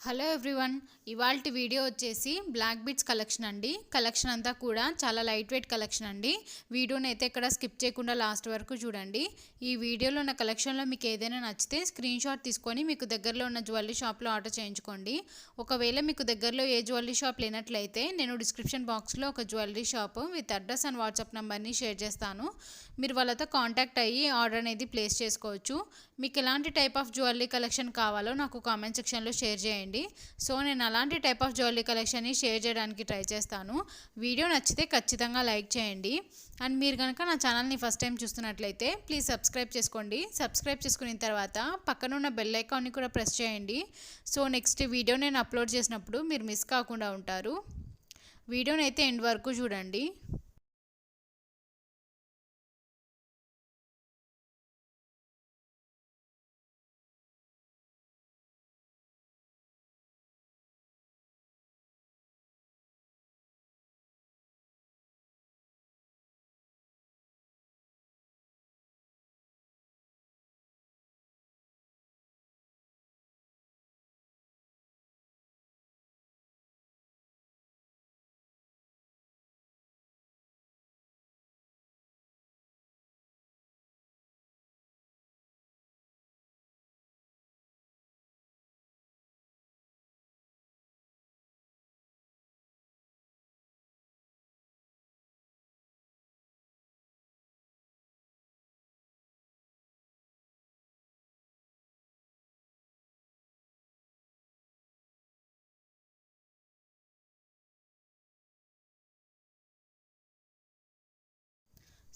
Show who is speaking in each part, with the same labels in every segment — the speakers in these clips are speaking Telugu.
Speaker 1: హలో ఎవ్రీవన్, ఇవాల్టి వీడియో వచ్చేసి బ్లాక్ బీడ్స్ కలెక్షన్ అండి. కలెక్షన్ అంతా కూడా చాలా లైట్ వెయిట్ కలెక్షన్ అండి. వీడియోని అయితే ఇక్కడ స్కిప్ చేయకుండా లాస్ట్ వరకు చూడండి. ఈ వీడియోలో ఉన్న కలెక్షన్లో మీకు ఏదైనా నచ్చితే స్క్రీన్ షాట్ తీసుకొని మీకు దగ్గరలో ఉన్న జ్యువెలరీ షాప్లో ఆర్డర్ చేయించుకోండి. ఒకవేళ మీకు దగ్గరలో ఏ జ్యువెలరీ షాప్ లేనట్లయితే నేను డిస్క్రిప్షన్ బాక్స్లో ఒక jewellery shop with address and WhatsApp నెంబర్ని షేర్ చేస్తాను. మీరు వాళ్ళతో కాంటాక్ట్ అయ్యి ఆర్డర్ అనేది ప్లేస్ చేసుకోవచ్చు. మీకు ఎలాంటి టైప్ ఆఫ్ జ్యువెలరీ కలెక్షన్ కావాలో నాకు కామెంట్ సెక్షన్లో షేర్ చేయండి. సో నేను అలాంటి టైప్ ఆఫ్ జ్యువెలరీ కలెక్షన్ని షేర్ చేయడానికి ట్రై చేస్తాను. వీడియో నచ్చితే ఖచ్చితంగా లైక్ చేయండి. అండ్ మీరు కనుక నా ఛానల్ని ఫస్ట్ టైం చూస్తున్నట్లయితే ప్లీజ్ సబ్స్క్రైబ్ చేసుకోండి. సబ్స్క్రైబ్ చేసుకున్న తర్వాత పక్కన ఉన్న బెల్ ఐకాన్ని కూడా ప్రెస్ చేయండి. సో నెక్స్ట్ వీడియో నేను అప్లోడ్ చేసినప్పుడు మీరు మిస్ కాకుండా ఉంటారు. వీడియోని అయితే ఎండ్ వరకు చూడండి.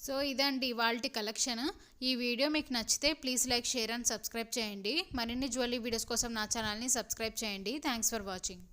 Speaker 1: సో ఇదండి ఇవాల్టి కలెక్షన్. ఈ వీడియో మీకు నచ్చితే please like, share and subscribe చేయండి. మరిన్ని జ్యువెలరీ వీడియోస్ కోసం నా ఛానల్ని సబ్స్క్రైబ్ చేయండి. Thanks for watching.